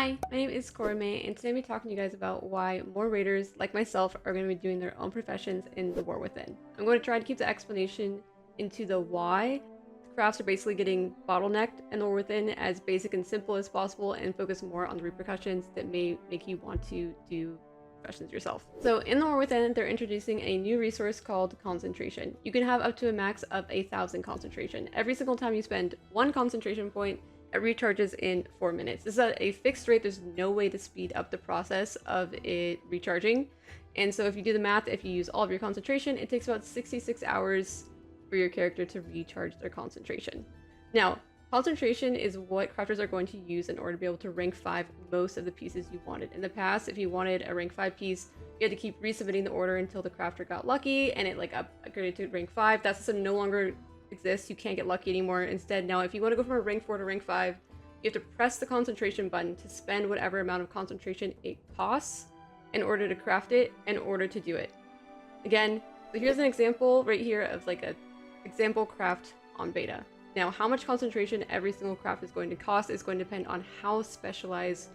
Hi, my name is Korame, and today I'm going to be talking to you guys about why more raiders, like myself, are going to be doing their own professions in the War Within. I'm going to try to keep the explanation into the why crafts are basically getting bottlenecked in the War Within as basic and simple as possible, and focus more on the repercussions that may make you want to do professions yourself. So in the War Within, they're introducing a new resource called concentration. You can have up to a max of 1,000 concentration. Every single time you spend one concentration point, it recharges in 4 minutes. This is at a fixed rate. There's no way to speed up the process of it recharging. And so if you do the math, if you use all of your concentration, it takes about 66 hours for your character to recharge their concentration. Now, concentration is what crafters are going to use in order to be able to rank 5 most of the pieces you wanted. In the past, if you wanted a rank 5 piece, you had to keep resubmitting the order until the crafter got lucky and it upgraded to rank 5. That system no longer exists. You can't get lucky anymore. Instead, now if you want to go from a rank 4 to rank 5, you have to press the concentration button to spend whatever amount of concentration it costs in order to craft it, in order to do it. Again, so here's an example right here of like a example craft on beta. Now, how much concentration every single craft is going to cost is going to depend on how specialized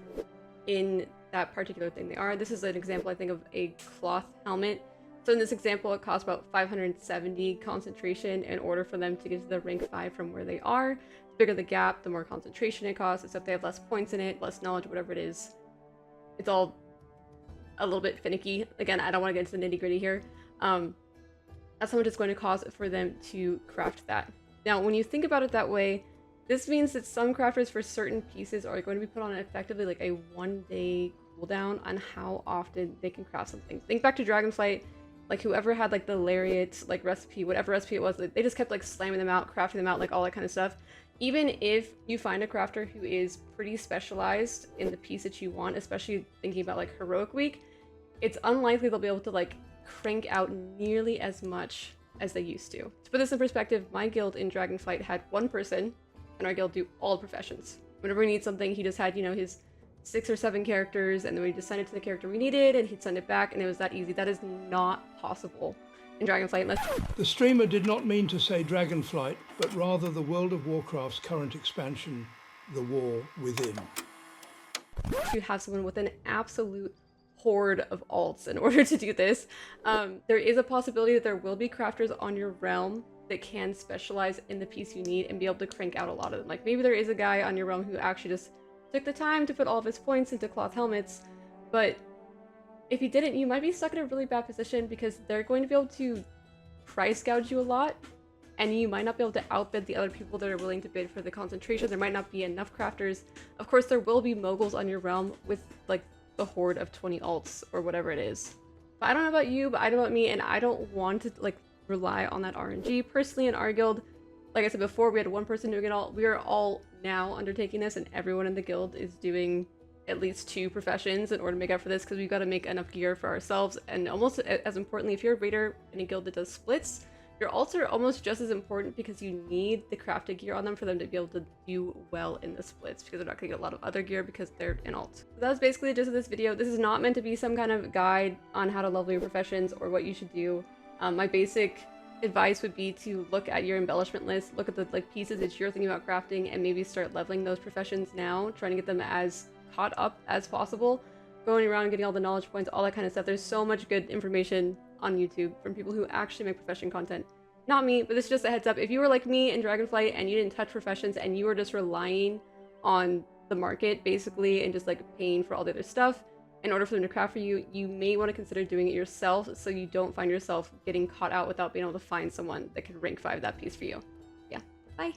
in that particular thing they are. This is an example, I think, of a cloth helmet. So in this example, it costs about 570 concentration in order for them to get to the rank 5 from where they are. The bigger the gap, the more concentration it costs, except they have less points in it, less knowledge, whatever it is. It's all a little bit finicky. Again, I don't want to get into the nitty-gritty here. That's how much it's going to cost for them to craft that. Now, when you think about it that way, this means that some crafters for certain pieces are going to be put on effectively like a 1-day cooldown on how often they can craft something. Think back to Dragonflight. Like whoever had like the lariat like recipe, whatever recipe it was, they just kept like slamming them out, crafting them out, like all that kind of stuff. Even if you find a crafter who is pretty specialized in the piece that you want, especially thinking about like heroic week, it's unlikely they'll be able to like crank out nearly as much as they used to. To put this in perspective, my guild in Dragonflight had one person in our guild do all professions. Whenever we need something, he just had, you know, his 6 or 7 characters, and then we just send it to the character we needed, and he'd send it back, and it was that easy. That is not possible in Dragonflight unless... The streamer did not mean to say Dragonflight, but rather the World of Warcraft's current expansion, The War Within. You have someone with an absolute horde of alts in order to do this. There is a possibility that there will be crafters on your realm that can specialize in the piece you need and be able to crank out a lot of them. Like maybe there is a guy on your realm who actually just took the time to put all of his points into cloth helmets, but if he didn't, you might be stuck in a really bad position because they're going to be able to price gouge you a lot, and you might not be able to outbid the other people that are willing to bid for the concentration. There might not be enough crafters. Of course, there will be moguls on your realm with like the horde of 20 alts or whatever it is. But I don't know about you, but I know about me, and I don't want to like rely on that RNG. Personally, in our guild, like I said before, we had one person doing it all. We are all now undertaking this, and everyone in the guild is doing at least 2 professions in order to make up for this, because we've got to make enough gear for ourselves. And almost as importantly, if you're a raider in a guild that does splits, your alts are almost just as important because you need the crafted gear on them for them to be able to do well in the splits, because they're not going to get a lot of other gear because they're in alt. So that was basically the gist of this video. This is not meant to be some kind of guide on how to level your professions or what you should do. My basic advice would be to look at your embellishment list, look at the like pieces that you're thinking about crafting, and maybe start leveling those professions now, trying to get them as caught up as possible, going around getting all the knowledge points, all that kind of stuff. There's so much good information on YouTube from people who actually make profession content. Not me, but this is just a heads up. If you were like me in Dragonflight and you didn't touch professions and you were just relying on the market basically and just like paying for all the other stuff in order for them to craft for you, you may want to consider doing it yourself so you don't find yourself getting caught out without being able to find someone that can rank 5 that piece for you. Yeah, bye!